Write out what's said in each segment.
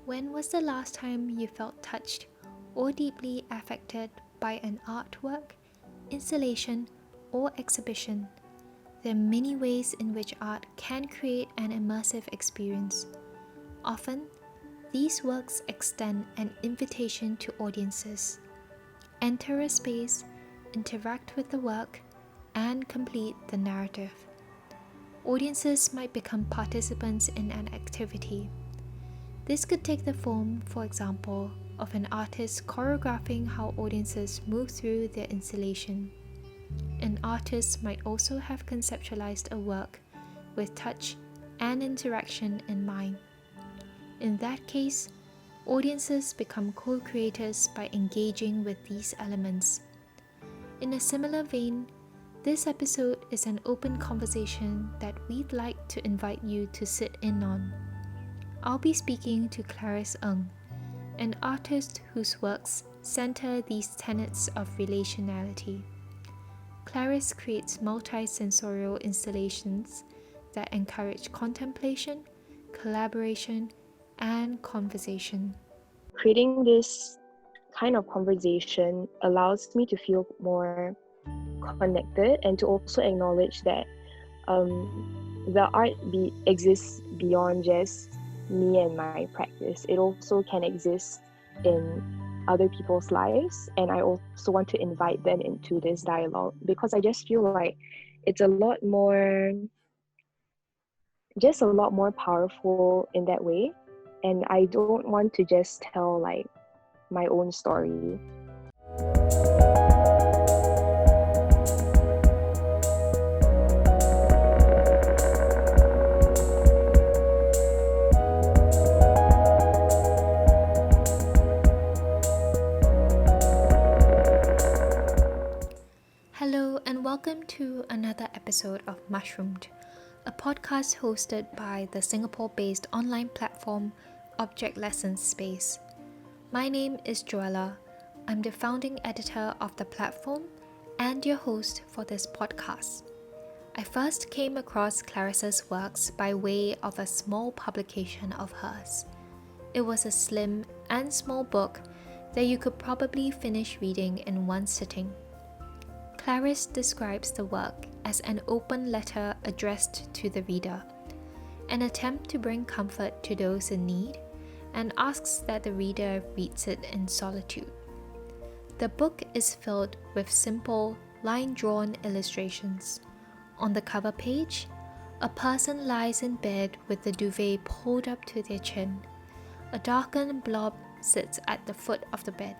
When was the last time you felt touched or deeply affected by an artwork, installation, or exhibition? There are many ways in which art can create an immersive experience. Often, these works extend an invitation to audiences. Enter a space, interact with the work, and complete the narrative. Audiences might become participants in an activity. This could take the form, for example, of an artist choreographing how audiences move through their installation. An artist might also have conceptualized a work with touch and interaction in mind. In that case, audiences become co-creators by engaging with these elements. In a similar vein, this episode is an open conversation that we'd like to invite you to sit in on. I'll be speaking to Clarice Ng, an artist whose works center these tenets of relationality. Clarice creates multi-sensorial installations that encourage contemplation, collaboration, and conversation. Creating this kind of conversation allows me to feel more connected and to also acknowledge that the art exists beyond just me and my practice. It also can exist in other people's lives, and I also want to invite them into this dialogue because I just feel like it's a lot more powerful in that way, and I don't want to just tell like my own story. Hello and welcome to another episode of Mushroomed, a podcast hosted by the Singapore-based online platform Object Lessons Space. My name is Joella. I'm the founding editor of the platform and your host for this podcast. I first came across Clarice's works by way of a small publication of hers. It was a slim and small book that you could probably finish reading in one sitting. Clarice describes the work as an open letter addressed to the reader, an attempt to bring comfort to those in need, and asks that the reader reads it in solitude. The book is filled with simple, line-drawn illustrations. On the cover page, a person lies in bed with the duvet pulled up to their chin. A darkened blob sits at the foot of the bed.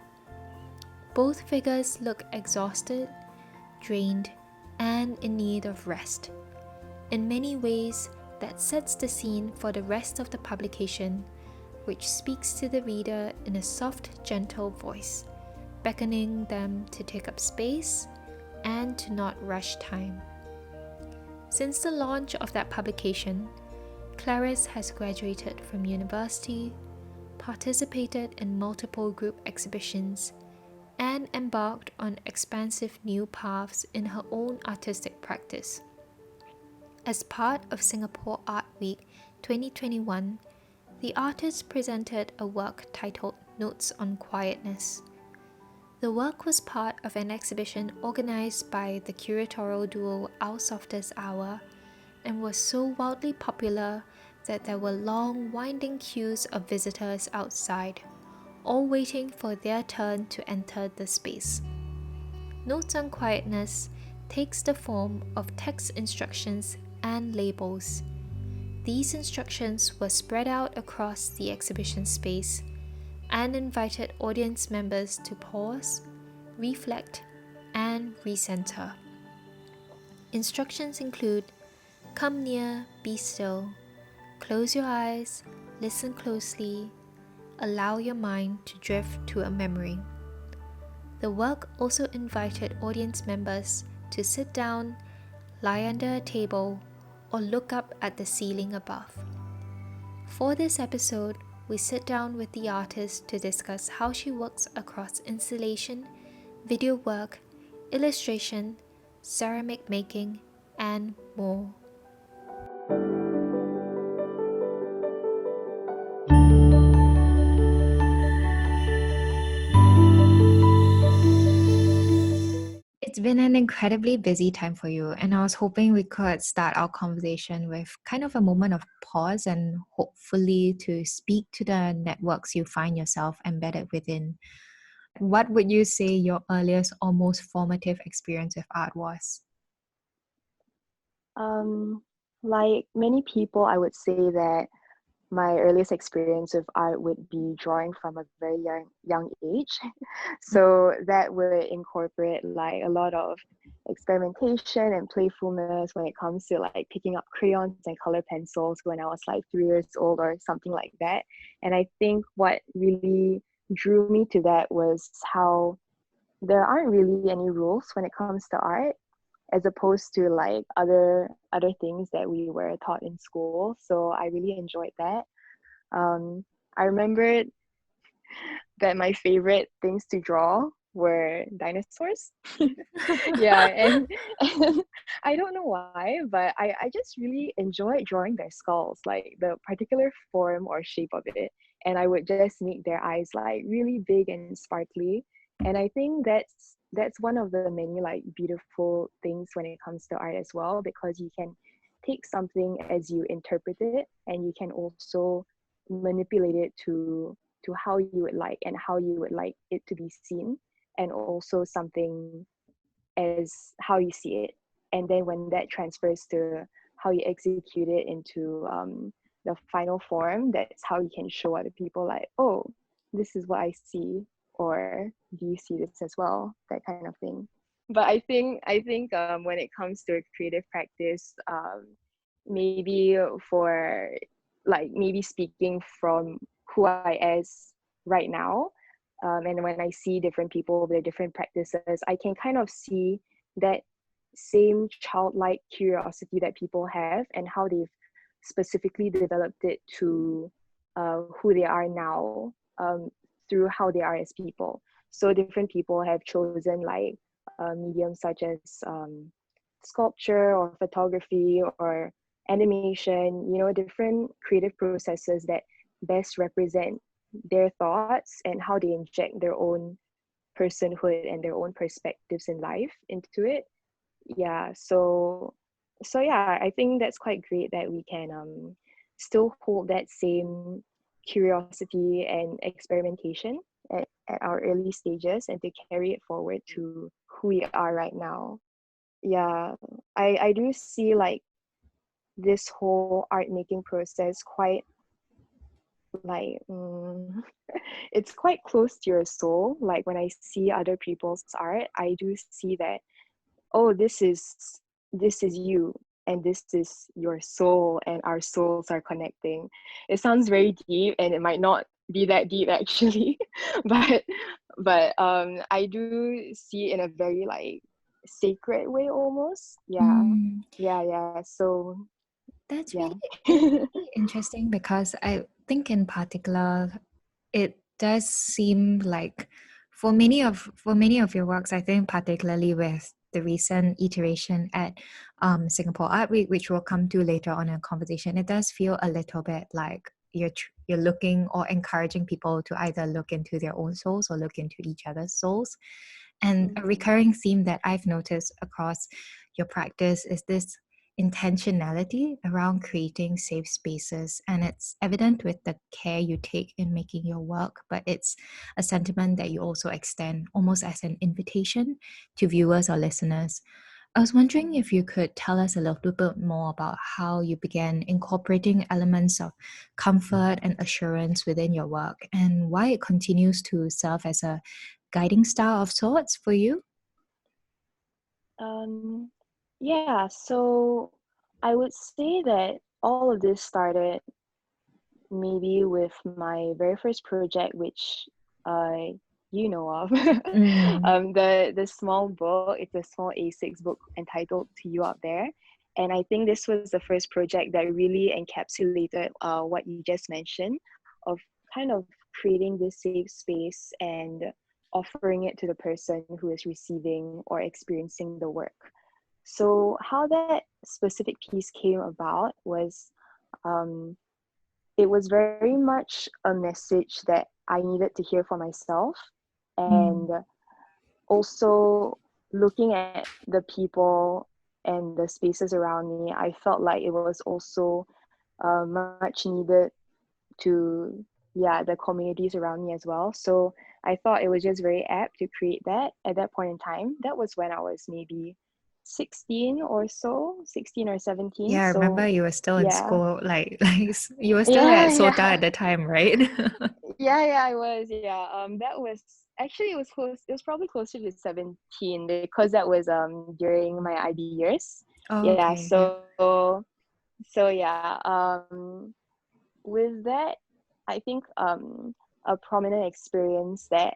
Both figures look exhausted, drained, and in need of rest. In many ways, that sets the scene for the rest of the publication, which speaks to the reader in a soft, gentle voice, beckoning them to take up space and to not rush time. Since the launch of that publication, Clarice has graduated from university, participated in multiple group exhibitions, and embarked on expansive new paths in her own artistic practice. As part of Singapore Art Week 2021, the artist presented a work titled Notes on Quietness. The work was part of an exhibition organized by the curatorial duo Our Softest Hour and was so wildly popular that there were long, winding queues of visitors outside, all waiting for their turn to enter the space. Notes on Quietness takes the form of text instructions and labels. These instructions were spread out across the exhibition space and invited audience members to pause, reflect, and recenter. Instructions include: come near, be still, close your eyes, listen closely, allow your mind to drift to a memory. The work also invited audience members to sit down, lie under a table, or look up at the ceiling above. For this episode, we sit down with the artist to discuss how she works across installation, video work, illustration, ceramic making, and more. It's been an incredibly busy time for you, and I was hoping we could start our conversation with kind of a moment of pause and hopefully to speak to the networks you find yourself embedded within. What would you say your earliest or most formative experience with art was? Um, like many people, I would say that my earliest experience with art would be drawing from a very young age. So that would incorporate like a lot of experimentation and playfulness when it comes to like picking up crayons and color pencils when I was like 3 years old or something like that. And I think what really drew me to that was how there aren't really any rules when it comes to art as opposed to like other things that we were taught in school. So I really enjoyed that. I remembered that my favorite things to draw were dinosaurs. Yeah, and I don't know why, but I just really enjoyed drawing their skulls, like the particular form or shape of it. And I would just make their eyes like really big and sparkly. And I think that's one of the many like beautiful things when it comes to art as well, because you can take something as you interpret it and you can also manipulate it to how you would like and how you would like it to be seen, and also something as how you see it. And then when that transfers to how you execute it into the final form, that's how you can show other people like, oh, this is what I see, or do you see this as well, that kind of thing. But I think when it comes to a creative practice, maybe for like maybe speaking from who I is right now, and when I see different people with different practices, I can kind of see that same childlike curiosity that people have and how they've specifically developed it to who they are now, through how they are as people. So different people have chosen like mediums such as sculpture or photography or animation, different creative processes that best represent their thoughts and how they inject their own personhood and their own perspectives in life into it. Yeah, so yeah, I think that's quite great that we can still hold that same curiosity and experimentation at our early stages and to carry it forward to who we are right now. Yeah, I do see like this whole art making process quite like it's quite close to your soul. Like when I see other people's art, I do see that, oh, this is you, and this is your soul, and our souls are connecting. It sounds very deep, and it might not be that deep actually, but I do see in a very like sacred way almost. Yeah, Mm, yeah. So that's yeah. really it's really interesting because I think in particular it does seem like for many of your works, I think particularly with the recent iteration at Singapore Art Week, which we'll come to later on in a conversation, it does feel a little bit like you're looking or encouraging people to either look into their own souls or look into each other's souls. And a Mhm. recurring theme that I've noticed across your practice is this intentionality around creating safe spaces. And it's evident with the care you take in making your work, but it's a sentiment that you also extend almost as an invitation to viewers or listeners. I was wondering if you could tell us a little bit more about how you began incorporating elements of comfort and assurance within your work and why it continues to serve as a guiding star of sorts for you. um yeah, so I would say that all of this started maybe with my very first project, which uh, you know of. Mm, The small book, it's a small A6 book entitled To You Out There. And I think this was the first project that really encapsulated what you just mentioned, of kind of creating this safe space and offering it to the person who is receiving or experiencing the work. So how that specific piece came about was, um, it was very much a message that I needed to hear for myself. And mm, also, looking at the people and the spaces around me, I felt like it was also much needed to, yeah, the communities around me as well. So I thought it was just very apt to create that at that point in time. That was when I was maybe 16 or so, 16 or 17. Yeah, I remember So you were still in yeah. school, you were still Yeah, at SOTA yeah. at the time, right? Yeah, I was. Yeah. That was actually, it was close. It was probably closer to 17 because that was during my IB years. Oh, Yeah. okay, yeah. So yeah. With that, I think a prominent experience that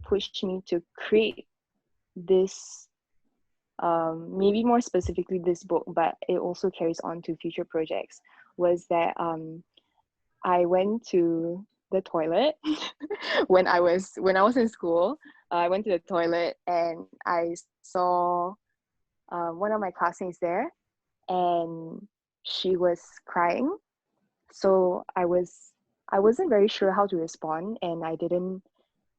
pushed me to create this, maybe more specifically this book, but it also carries on to future projects, was that I went to the toilet when I was in school. I went to the toilet and I saw one of my classmates there, and she was crying. So I wasn't very sure how to respond, and I didn't,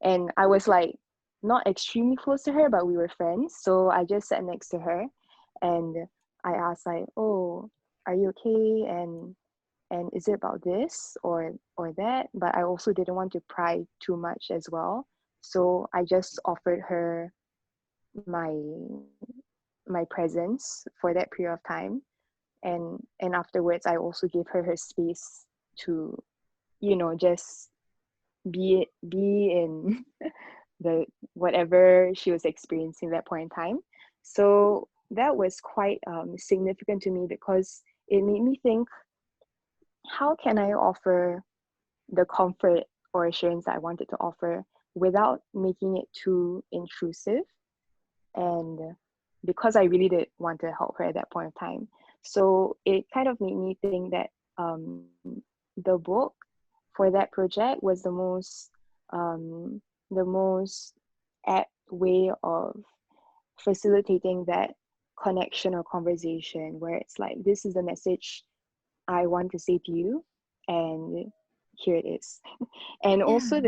and I was like not extremely close to her, but we were friends. So I just sat next to her, and I asked like, "Oh, are you okay?" And is it about this or that? But I also didn't want to pry too much as well. So I just offered her my my presence for that period of time, and afterwards I also gave her space to, just be in the whatever she was experiencing at that point in time. So that was quite significant to me because it made me think, how can I offer the comfort or assurance that I wanted to offer without making it too intrusive? And because I really did want to help her at that point of time. So it kind of made me think that the book for that project was the most apt way of facilitating that connection or conversation where it's like, this is the message I want to say to you, and here it is. And also Yeah.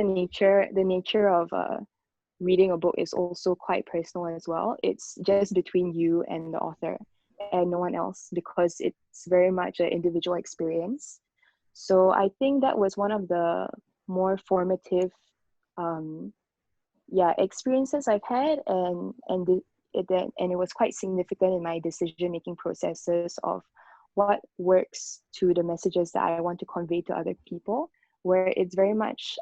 the nature of reading a book is also quite personal as well. It's just between you and the author and no one else, because it's very much an individual experience. So I think that was one of the more formative, um, yeah, experiences I've had, and it was quite significant in my decision making processes of what works to the messages that I want to convey to other people, where it's very much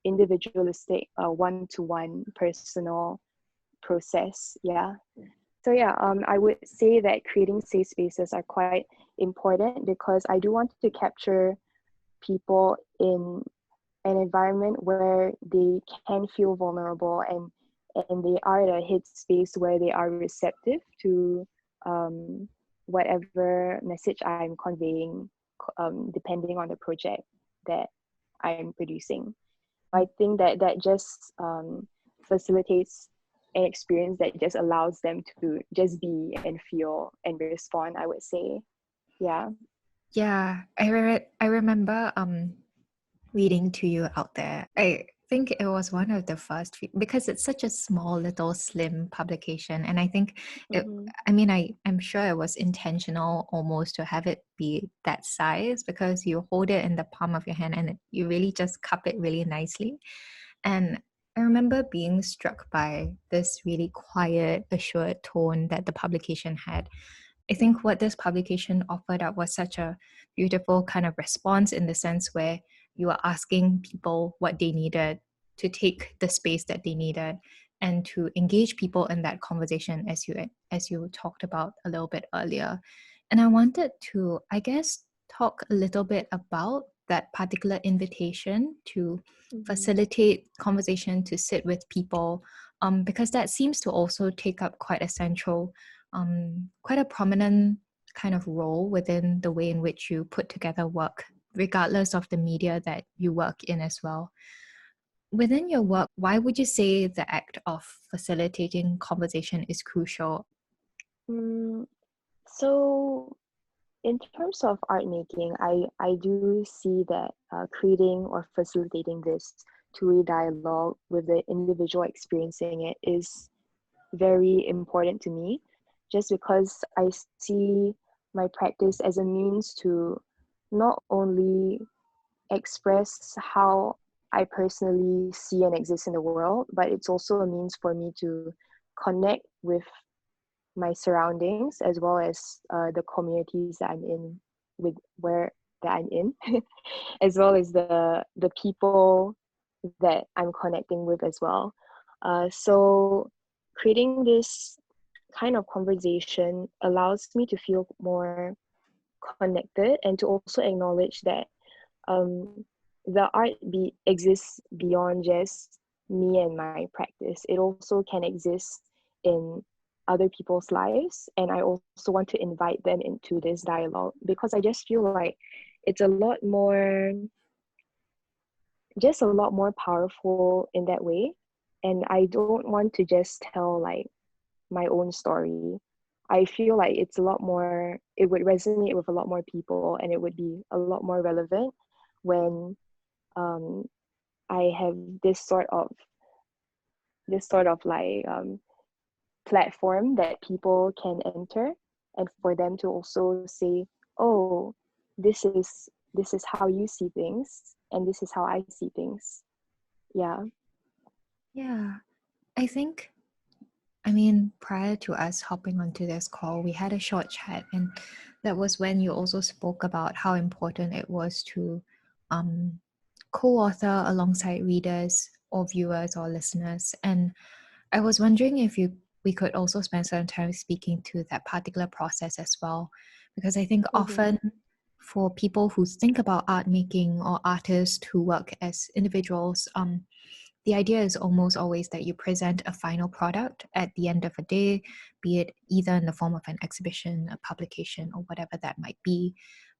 individualistic, one-to-one personal process. Yeah. So yeah, I would say that creating safe spaces are quite important because I do want to capture people in an environment where they can feel vulnerable, and they are at a headspace where they are receptive to um, whatever message I'm conveying, depending on the project that I'm producing. I think that just facilitates an experience that just allows them to just be and feel and respond, I would say. Yeah. Yeah, I remember reading to you out there. I think it was one of the because it's such a small little slim publication, and I think it Mm-hmm. I mean I'm sure it was intentional almost to have it be that size because you hold it in the palm of your hand and you really just cup it really nicely. And I remember being struck by this really quiet, assured tone that the publication had. I think what this publication offered up was such a beautiful kind of response in the sense where you are asking people what they needed to take the space that they needed and to engage people in that conversation as you talked about a little bit earlier. And I wanted to, I guess, talk a little bit about that particular invitation to Mm-hmm. facilitate conversation, to sit with people, because that seems to also take up quite a prominent kind of role within the way in which you put together work, regardless of the media that you work in as well. Within your work, why would you say the act of facilitating conversation is crucial? Mm, so in terms of art making, I do see that creating or facilitating this two-way dialogue with the individual experiencing it is very important to me, just because I see my practice as a means to not only express how I personally see and exist in the world, but it's also a means for me to connect with my surroundings as well as the communities that I'm in, with where that I'm in, as well as the people that I'm connecting with as well. So creating this kind of conversation allows me to feel more connected and to also acknowledge that um, the art exists beyond just me and my practice. It also can exist in other people's lives, and I also want to invite them into this dialogue because I just feel like it's a lot more powerful in that way. And I don't want to just tell like my own story. I feel like it would resonate with a lot more people and it would be a lot more relevant when um, I have this sort of like platform that people can enter, and for them to also say, oh, this is how you see things and this is how I see things. Yeah. Yeah, prior to us hopping onto this call, we had a short chat, and that was when you also spoke about how important it was to um, co-author alongside readers or viewers or listeners. And I was wondering if we could also spend some time speaking to that particular process as well, because I think Mm-hmm. often for people who think about art making or artists who work as individuals, the idea is almost always that you present a final product at the end of a day, be it either in the form of an exhibition, a publication, or whatever that might be.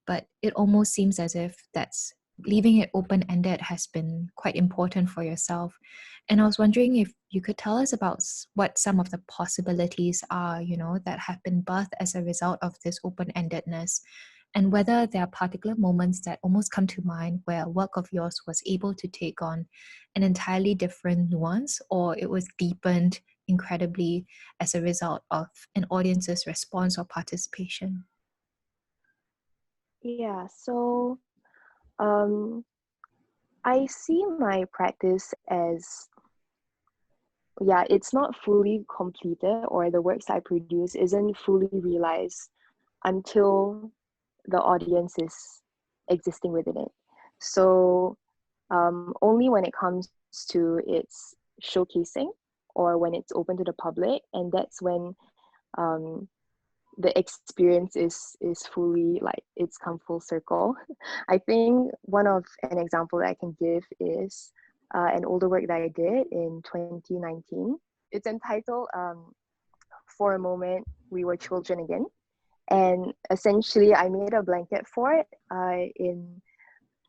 But it almost seems as if that's leaving it open ended has been quite important for yourself. And I was wondering if you could tell us about what some of the possibilities are, that have been birthed as a result of this open endedness, and whether there are particular moments that almost come to mind where a work of yours was able to take on an entirely different nuance, or it was deepened incredibly as a result of an audience's response or participation. Yeah. So um, I see my practice as, yeah, it's not fully completed, or the works I produce isn't fully realized until the audience is existing within it. So only when it comes to its showcasing or when it's open to the public, and that's when um, the experience is fully, like, it's come full circle. I think one of an example that I can give is an older work that I did in 2019. It's entitled For a Moment We Were Children Again. And essentially, I made a blanket for it uh, in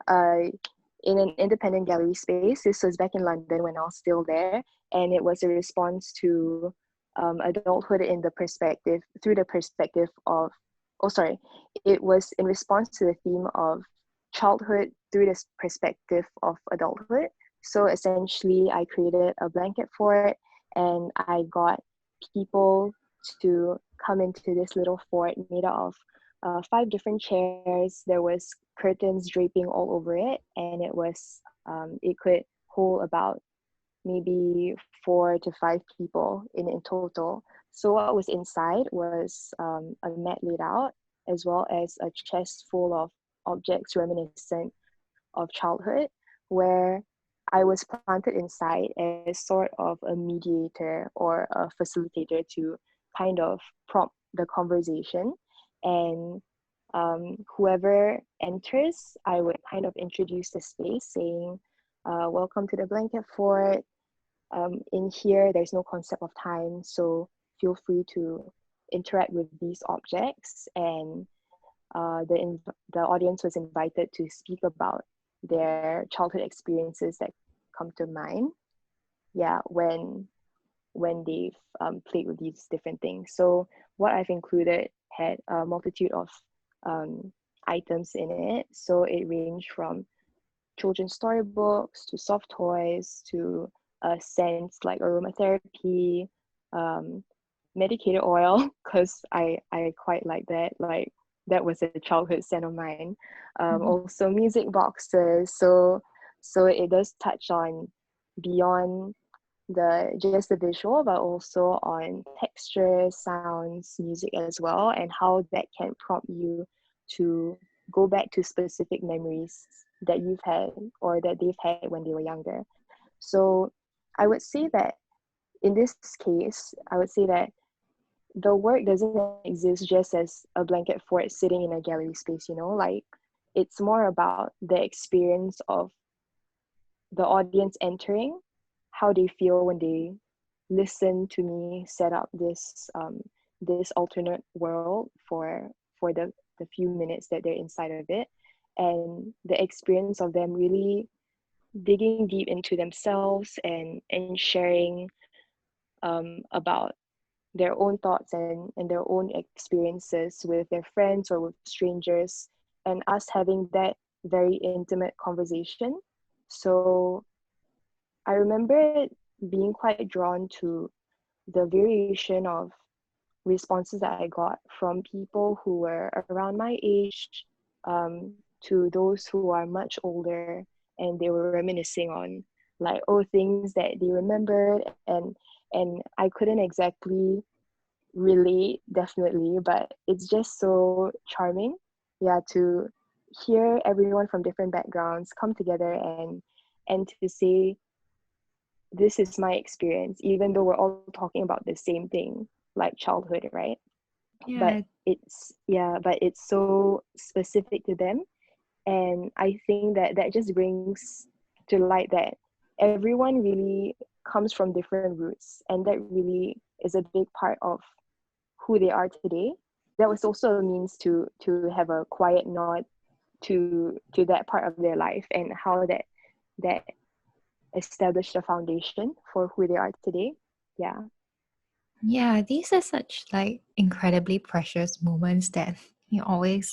an independent gallery space. This was back in London when I was still there, and it was a response to adulthood in the perspective through the perspective of, oh sorry, it was in response to the theme of childhood through this perspective of adulthood. So essentially, I created a blanket for it, and I got people to come into this little fort made out of five different chairs. There was curtains draping all over it, and it could hold about maybe 4 to 5 people in total. So what was inside was a mat laid out, as well as a chest full of objects reminiscent of childhood, where I was planted inside as sort of a mediator or a facilitator to kind of prompt the conversation. And whoever enters, I would kind of introduce the space, saying, welcome to the blanket fort. In here, there's no concept of time, so feel free to interact with these objects. And the audience was invited to speak about their childhood experiences that come to mind. Yeah, when they've played with these different things. So what I've included had a multitude of um, items in it. So it ranged from children's storybooks to soft toys to scents like aromatherapy, um, medicated oil because I quite like that. Like that was a childhood scent of mine. Mhm. Also music boxes. So it does touch on beyond the just the visual, but also on texture, sounds, music as well, and how that can prompt you to go back to specific memories that you've had or that they've had when they were younger. So I would say that in this case, I would say that the work doesn't exist just as a blanket fort sitting in a gallery space, you know, like it's more about the experience of the audience entering, how they feel when they listen to me set up this alternate world for the few minutes that they're inside of it, and the experience of them really digging deep into themselves and sharing about their own thoughts and their own experiences with their friends or with strangers, and us having that very intimate conversation. So I remember being quite drawn to the variation of responses that I got from people who were around my age, to those who are much older, and they were reminiscing on like things that they remembered, and I couldn't exactly relate definitely, but it's just so charming, yeah, to hear everyone from different backgrounds come together and to say this is my experience, even though we're all talking about the same thing, like childhood, right? But Yeah, it's so specific to them, and I think that that just brings to light that everyone really comes from different roots, and that really is a big part of who they are today. That was also a means to have a quiet nod to that part of their life and how that established a foundation for who they are today. Yeah. yeah, these are such like incredibly precious moments that you always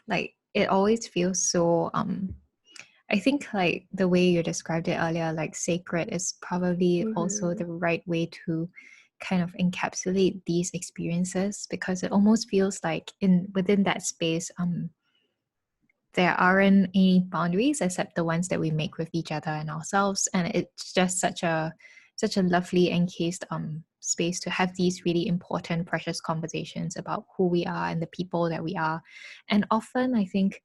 like it always feels so I think like the way you described it earlier, like sacred is probably also Mm-hmm. the right way to kind of encapsulate these experiences because it almost feels like in within that space, there aren't any boundaries except the ones that we make with each other and ourselves. And it's just such a lovely encased space to have these really important, precious conversations about who we are and the people that we are. And often I think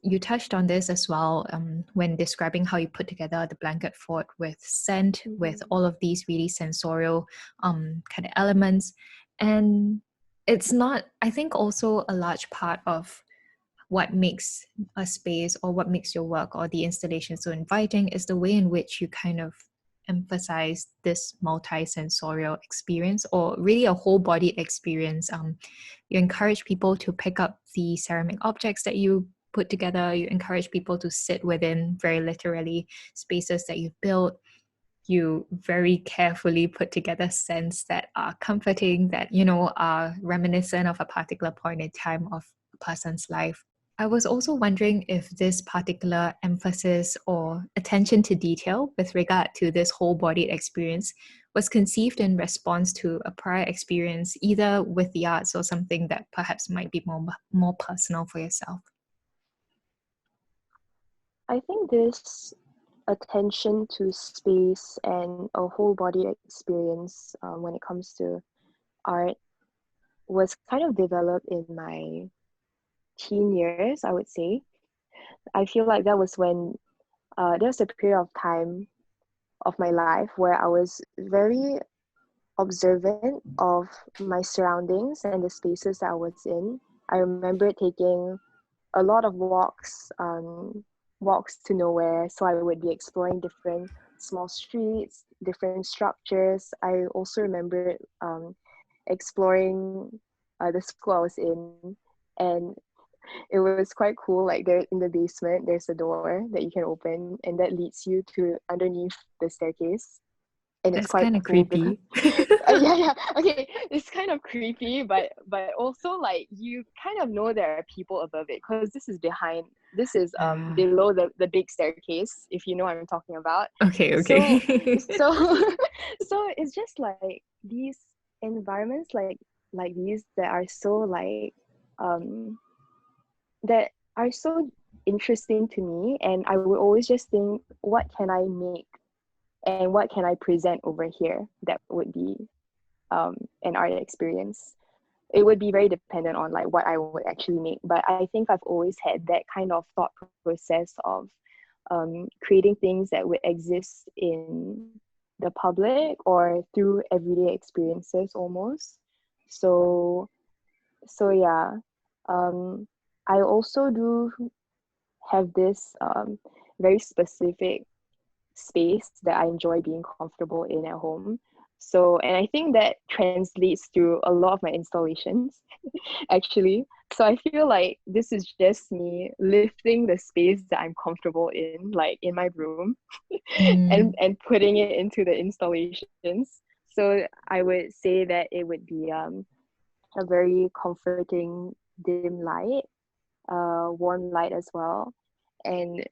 you touched on this as well when describing how you put together the blanket fort with scent, with Mm-hmm. all of these really sensorial kind of elements. And it's not, I think, also a large part of what makes a space or what makes your work or the installation so inviting is the way in which you kind of emphasize this multi-sensorial experience or really a whole body experience. You encourage people to pick up the ceramic objects that you put together. You encourage people to sit within very literally spaces that you've built. You very carefully put together scents that are comforting, that, you know, are reminiscent of a particular point in time of a person's life. I was also wondering if this particular emphasis or attention to detail with regard to this whole bodied experience was conceived in response to a prior experience, either with the arts or something that perhaps might be more personal for yourself. I think this attention to space and a whole body experience when it comes to art was kind of developed in my teen years, I would say. I feel like that was when there was a period of time of my life where I was very observant of my surroundings and the spaces that I was in. I remember taking a lot of walks to nowhere. So I would be exploring different small streets, different structures. I also remember exploring the school I was in, and it was quite cool. Like there in the basement, there's a door that you can open, and that leads you to underneath the staircase. And it's That's quite kind of cool because creepy. yeah, okay, it's kind of creepy, but also like you kind of know there are people above it because this is Ah, below the big staircase, if you know what I'm talking about. okay, So okay. so so it's just like these environments like these that are so um that are so interesting to me, and I would always just think, what can I make and what can I present over here that would be an art experience. It would be very dependent on like what I would actually make, but I think I've always had that kind of thought process of creating things that would exist in the public or through everyday experiences almost. So yeah, um, I also do have this very specific space that I enjoy being comfortable in at home. So, and I think that translates through a lot of my installations, actually. So I feel like this is just me lifting the space that I'm comfortable in, like in my room, Mm. and putting it into the installations. So I would say that it would be a very comforting dim light, warm light as well, and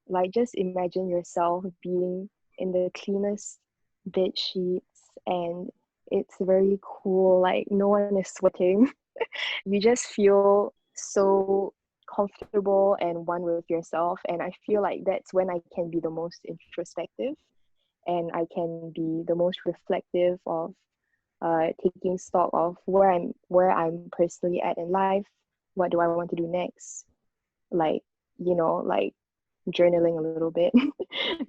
like just imagine yourself being in the cleanest bed sheets, and it's very cool, like no one is sweating. You just feel so comfortable and one with yourself, and I feel like that's when I can be the most introspective, and I can be the most reflective of taking stock of where I'm personally at in life. What do I want to do next? Like, like journaling a little bit,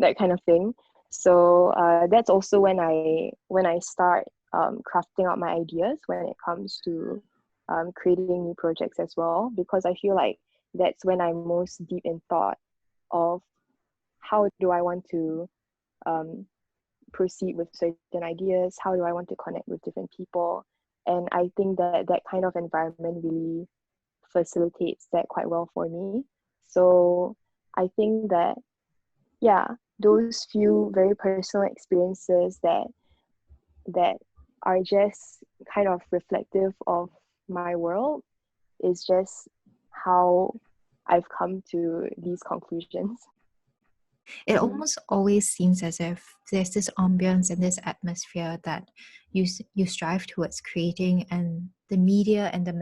that kind of thing. So that's also when I start crafting out my ideas when it comes to creating new projects as well, because I feel like that's when I'm most deep in thought of how do I want to um, proceed with certain ideas, how do I want to connect with different people. And I think that that kind of environment really facilitates that quite well for me. So I think that, yeah, those few very personal experiences that are just kind of reflective of my world is just how I've come to these conclusions. It Mm-hmm. almost always seems as if there's this ambience and this atmosphere that you strive towards creating, and the media and the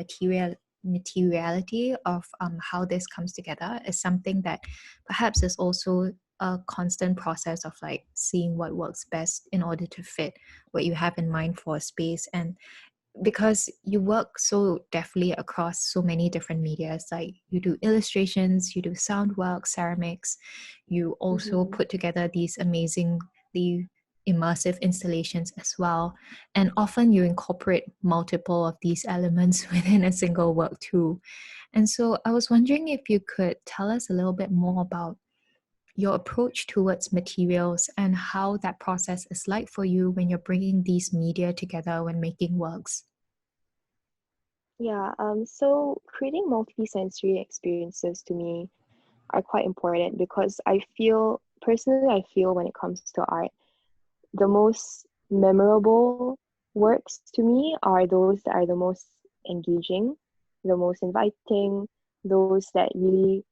materiality of how this comes together is something that perhaps is also a constant process of like seeing what works best in order to fit what you have in mind for a space. And because you work so deftly across so many different medias, like you do illustrations, you do sound work, ceramics, you also Mm-hmm. put together these amazingly immersive installations as well, and often you incorporate multiple of these elements within a single work too. And so I was wondering if you could tell us a little bit more about your approach towards materials and how that process is like for you when you're bringing these media together when making works. Yeah, so creating multi-sensory experiences to me are quite important because I feel when it comes to art, the most memorable works to me are those that are the most engaging, the most inviting, those that really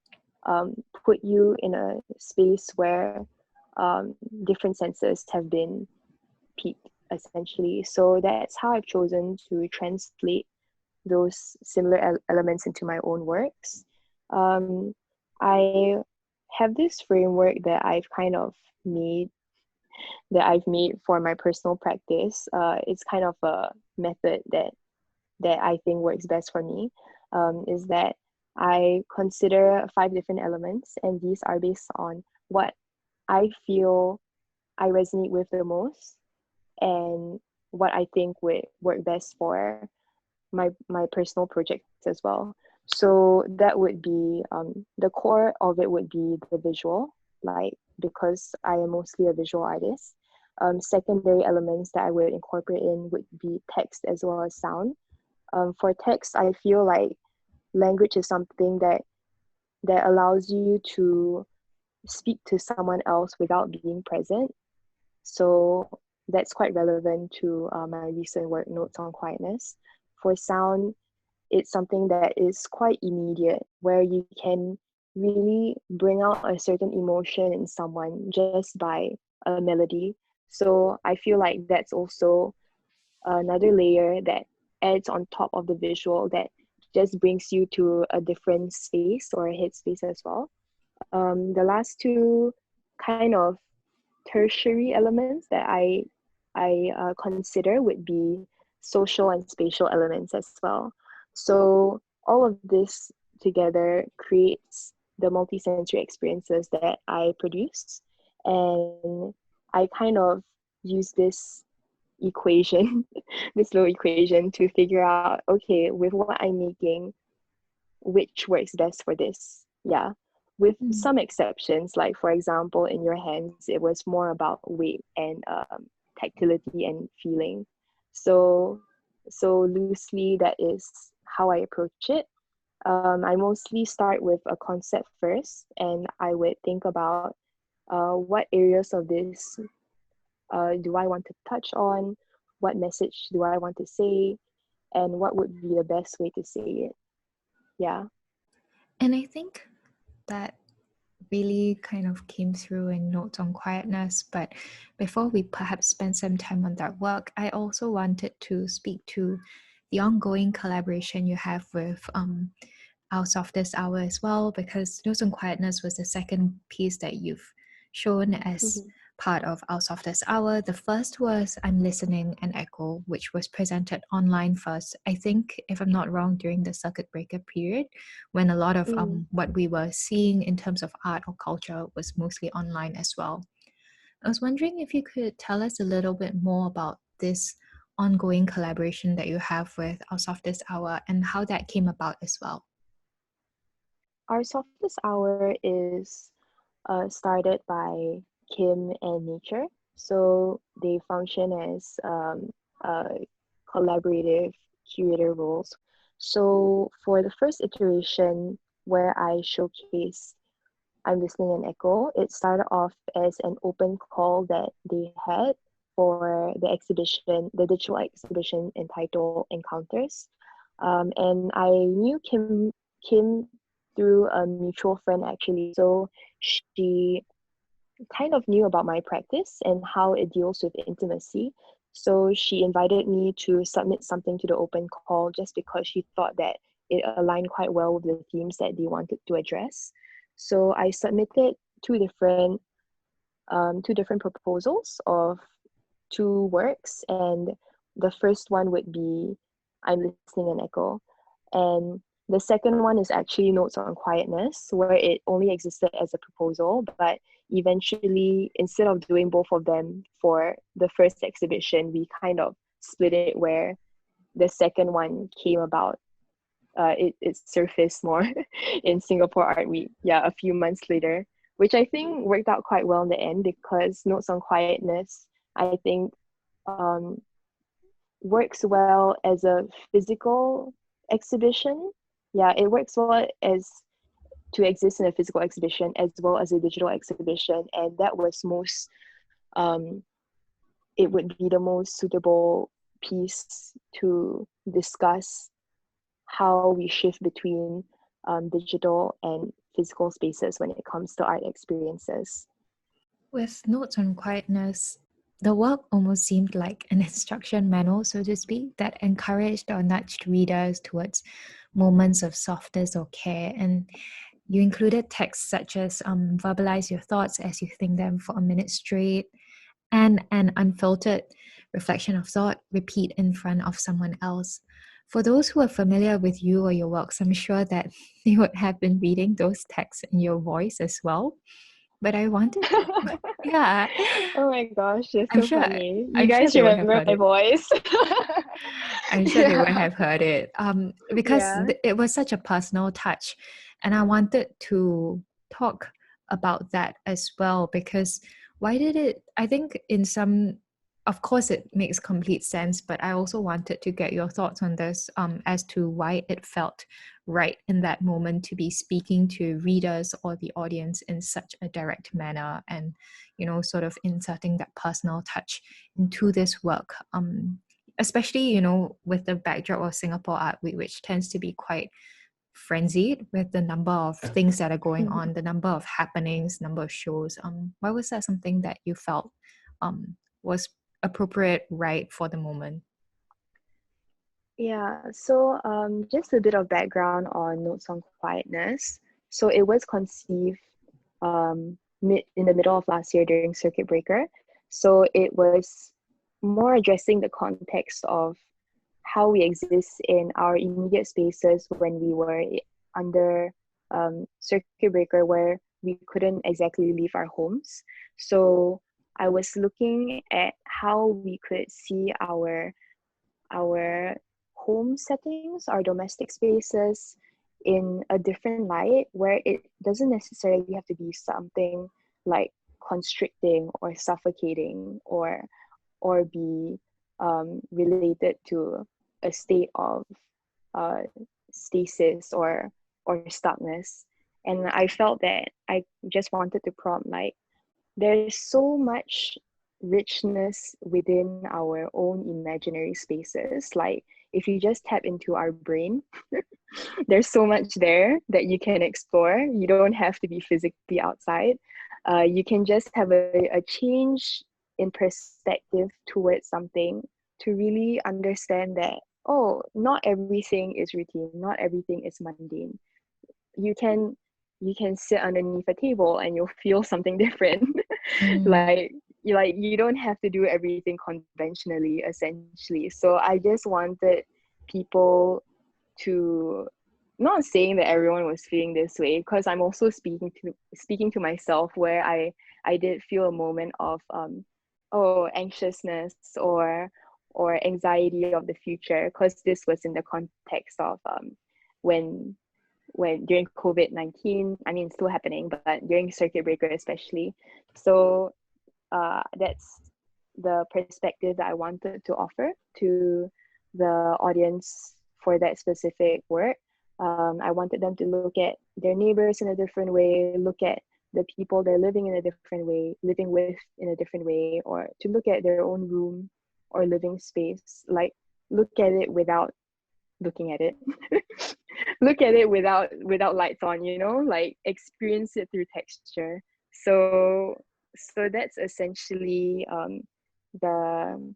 put you in a space where different senses have been piqued, essentially. So that's how I've chosen to translate those similar elements into my own works. Um, I have this framework that made I've made for my personal practice. It's kind of a method that I think works best for me. Is that I consider 5 different elements, and these are based on what I feel I resonate with the most, and what I think would work best for my personal projects as well. So that would be the core of it would be the visual, like because I am mostly a visual artist. Secondary elements that I would incorporate in would be text as well as sound. For text, I feel like language is something that allows you to speak to someone else without being present. So that's quite relevant to my recent work, Notes on Quietness. For sound, it's something that is quite immediate, where you can really bring out a certain emotion in someone just by a melody. So I feel like that's also another layer that adds on top of the visual that just brings you to a different space or a headspace as well. The last two kind of tertiary elements that I consider would be social and spatial elements as well. So all of this together creates the multisensory experiences that I produce, and I kind of use this equation, this little equation, to figure out, okay, with what I'm making, which works best for this. Yeah. With Mm. some exceptions, like for example, in your hands, it was more about weight and tactility and feeling. So, so loosely, that is how I approach it. I mostly start with a concept first, and I would think about what areas of this do I want to touch on, what message do I want to say, and what would be the best way to say it. Yeah. And I think that really kind of came through in Notes on Quietness. But before we perhaps spend some time on that work, I also wanted to speak to the ongoing collaboration you have with Our Softest Hour as well, because Notes on Quietness was the second piece that you've shown as Mhm. part of Our Softest Hour. The first was I'm Listening and Echo, which was presented online first. I think, if I'm not wrong, during the circuit breaker period, when a lot of Mm. what we were seeing in terms of art or culture was mostly online as well. I was wondering if you could tell us a little bit more about this ongoing collaboration that you have with Our Softest Hour and how that came about as well. Our softest hour is started by Kim and Nature. So they function as uh, collaborative curator roles. So for the first iteration, where I showcased I'm Listening and Echo, it started off as an open call that they had for the exhibition, the digital exhibition entitled Encounters. And I knew Kim through a mutual friend actually. So she kind of knew about my practice and how it deals with intimacy. So she invited me to submit something to the open call just because she thought that it aligned quite well with the themes that they wanted to address. So I submitted two different proposals of two works, and the first one would be I'm Listening and Echo, and the second one is actually Notes on Quietness, where it only existed as a proposal, but eventually, instead of doing both of them for the first exhibition, we kind of split it where the second one came about. It surfaced more in Singapore Art Week, yeah, a few months later, which I think worked out quite well in the end because Notes on Quietness, I think, um, works well as a physical exhibition. Yeah, it works well as to exist in a physical exhibition as well as a digital exhibition, and that was most um, it would be the most suitable piece to discuss how we shift between digital and physical spaces when it comes to art experiences. With Notes on Quietness, the work almost seemed like an instruction manual, so to speak, that encouraged or nudged readers towards moments of softness or care. And you included texts such as verbalize your thoughts as you think them for a minute straight, and an unfiltered reflection of thought, repeat in front of someone else. For those who are familiar with you or your works, I'm sure that they would have been reading those texts in your voice as well. But I wanted to, yeah, Oh my gosh, that's I'm so sure, funny. You I'm sure guys they would have remember heard my it. voice? I'm sure they would Yeah. have heard it. Because Yeah. it was such a personal touch, and I wanted to talk about that as well. Because why did it? I think in some, of course, it makes complete sense. But I also wanted to get your thoughts on this, as to why it felt right in that moment to be speaking to readers or the audience in such a direct manner, and sort of inserting that personal touch into this work. Especially with the backdrop of Singapore Art Week, which tends to be quite frenzied with the number of things that are going on, the number of happenings, number of shows. Why was that something that you felt was appropriate, right, for the moment? Yeah, so just a bit of background on Notes on Quietness. So it was conceived in the middle of last year during Circuit Breaker. So it was more addressing the context of how we exist in our immediate spaces when we were under circuit breaker, where we couldn't exactly leave our homes. So I was looking at how we could see our home settings, our domestic spaces in a different light, where it doesn't necessarily have to be something like constricting or suffocating, or be related to a state of uh, stasis or stuckness. And I felt that I just wanted to prompt, like, there's so much richness within our own imaginary spaces. Like, if you just tap into our brain, there's so much there that you can explore. You don't have to be physically outside. You can just have a change in perspective towards something to really understand that, oh, not everything is routine, not everything is mundane. You can you can sit underneath a table and you'll feel something different. Mm. Like you don't have to do everything conventionally, essentially. So I just wanted people to, not saying that everyone was feeling this way, because I'm also speaking to myself, where I did feel a moment of oh, anxiousness or anxiety of the future, because this was in the context of when during COVID-19. I mean, it's still happening, but during circuit breaker especially. So that's the perspective that I wanted to offer to the audience for that specific work. I wanted them to look at their neighbors in a different way, look at the people they're living in a different way, living with in a different way, or to look at their own room or living space, like look at it without looking at it. Look at it without lights on, like experience it through texture. So that's essentially the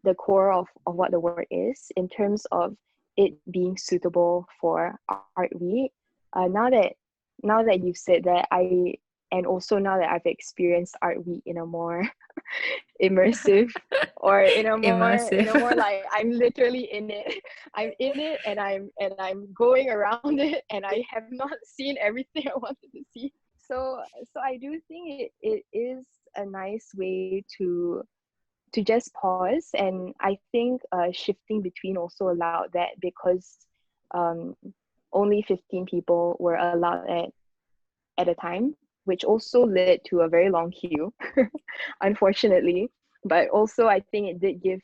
the core of what the work is, in terms of it being suitable for art week. Now that you've said that, and also now that I've experienced art week in a more immersive, or in a more Immersive. like, I'm literally in it. I'm in it, and I'm going around it, and I have not seen everything I wanted to see. So I do think it is a nice way to just pause. And I think shifting between also allowed that, because um, only 15 people were allowed at a time, which also led to a very long queue, unfortunately. But also, I think it did give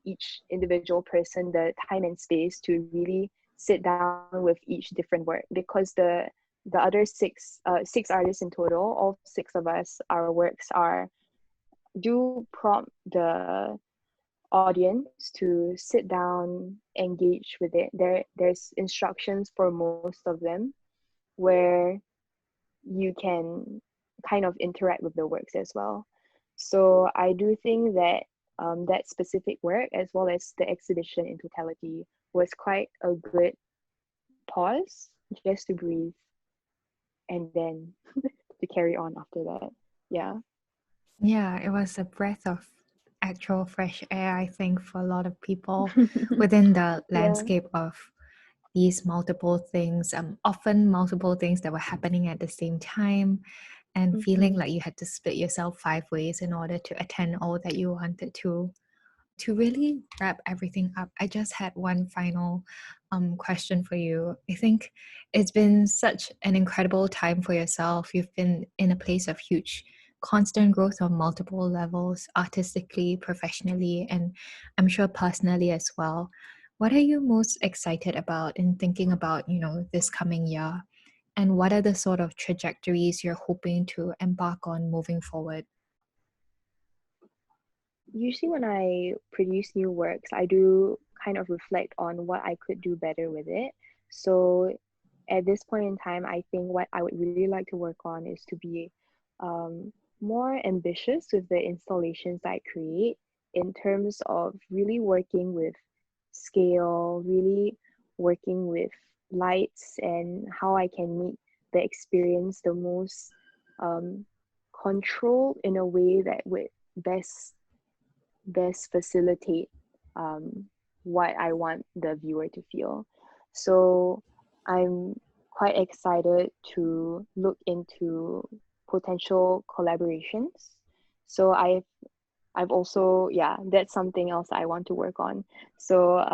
each individual person the time and space to really sit down with each different work, because the other six artists in total, all six of us, our works are do prompt the audience to sit down, engage with it. There's instructions for most of them, where you can kind of interact with the works as well. So I do think that that specific work, as well as the exhibition in totality, was quite a good pause, just to breathe, and then to carry on after that. Yeah. Yeah, it was a breath of actual fresh air, I think, for a lot of people within the Yeah. landscape of these multiple things, often multiple things that were happening at the same time, and feeling Mm-hmm. like you had to split yourself five ways in order to attend all that you wanted to really wrap everything up. I just had one final question for you. I think it's been such an incredible time for yourself. You've been in a place of huge, constant growth on multiple levels, artistically, professionally, and I'm sure personally as well. What are you most excited about in thinking about, this coming year? And what are the sort of trajectories you're hoping to embark on moving forward? Usually, when I produce new works, I do kind of reflect on what I could do better with it. So, at this point in time, I think what I would really like to work on is to be um, more ambitious with the installations that I create, in terms of really working with scale, really working with lights and how I can make the experience the most controlled in a way that would best facilitate um, what I want the viewer to feel. So I'm quite excited to look into potential collaborations. So I've also, yeah, that's something else I want to work on. So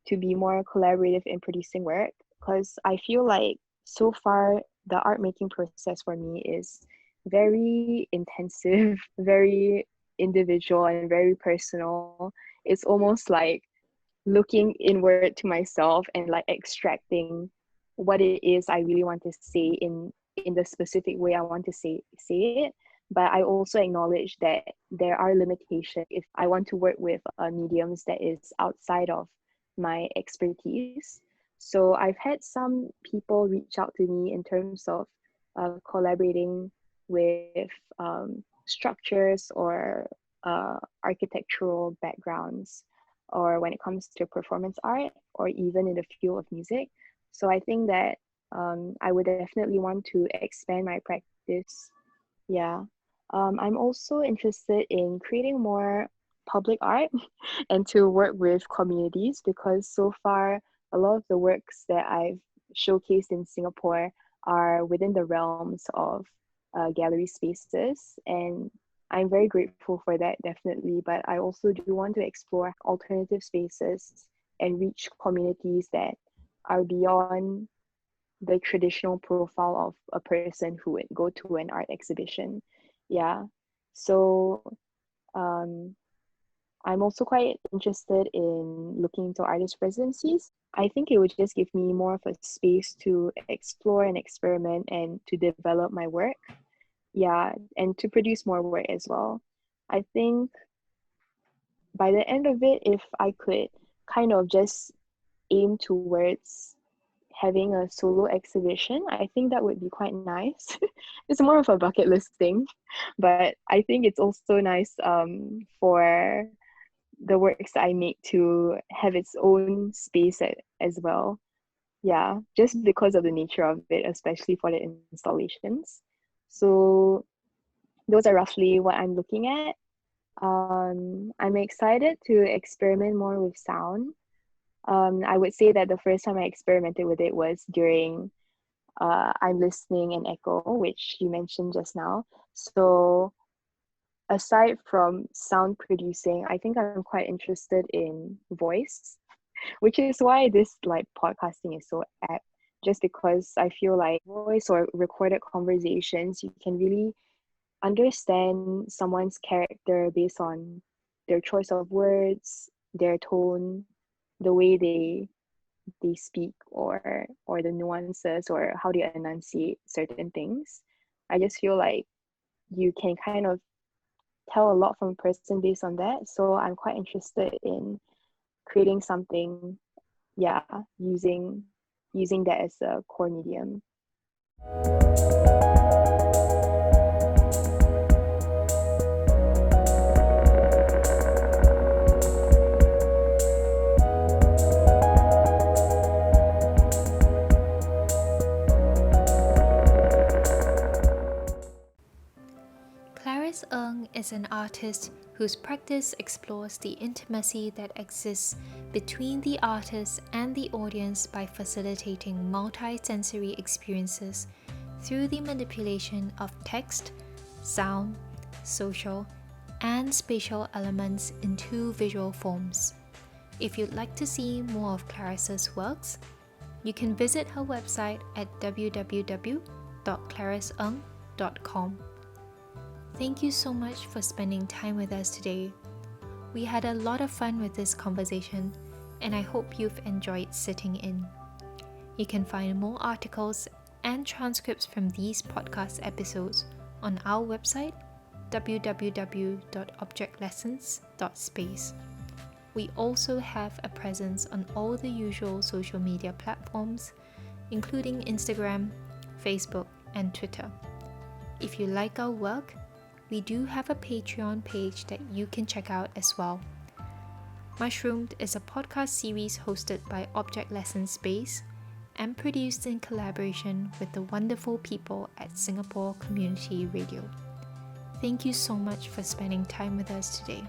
to be more collaborative in producing work, because I feel like so far the art making process for me is very intensive, very individual, and very personal. It's almost like looking inward to myself and like extracting what it is I really want to say in the specific way I want to say it. But I also acknowledge that there are limitations if I want to work with mediums that is outside of my expertise. So I've had some people reach out to me in terms of collaborating with structures or architectural backgrounds, or when it comes to performance art, or even in the field of music. So I think that I would definitely want to expand my practice. Yeah. I'm also interested in creating more public art and to work with communities, because so far a lot of the works that I've showcased in Singapore are within the realms of gallery spaces, and I'm very grateful for that, definitely. But I also do want to explore alternative spaces and reach communities that are beyond the traditional profile of a person who would go to an art exhibition. Yeah. So um, I'm also quite interested in looking into artist residencies. I think it would just give me more of a space to explore and experiment and to develop my work. Yeah, and to produce more work as well. I think by the end of it, if I could kind of just aim towards having a solo exhibition, I think that would be quite nice. It's more of a bucket list thing, but I think it's also nice for the works that I make to have its own space as well. Yeah, just because of the nature of it, especially for the installations. So those are roughly what I'm looking at. I'm excited to experiment more with sound. I would say that the first time I experimented with it was during I'm Listening and Echo, which you mentioned just now. So aside from sound producing, I think I'm quite interested in voice, which is why this like podcasting is so apt. Just because I feel like voice or recorded conversations, you can really understand someone's character based on their choice of words, their tone, the way they speak, or the nuances, or how they enunciate certain things. I just feel like you can kind of tell a lot from a person based on that. So I'm quite interested in creating something, yeah, using that as a core medium. Clarice Ng is an artist whose practice explores the intimacy that exists between the artist and the audience by facilitating multi-sensory experiences through the manipulation of text, sound, social, and spatial elements into visual forms. If you'd like to see more of Clarice's works, you can visit her website at www.clariceng.com. Thank you so much for spending time with us today. We had a lot of fun with this conversation, and I hope you've enjoyed sitting in. You can find more articles and transcripts from these podcast episodes on our website, www.objectlessons.space. We also have a presence on all the usual social media platforms, including Instagram, Facebook, and Twitter. If you like our work, we do have a Patreon page that you can check out as well. Mushroomed is a podcast series hosted by Object Lesson Space and produced in collaboration with the wonderful people at Singapore Community Radio. Thank you so much for spending time with us today.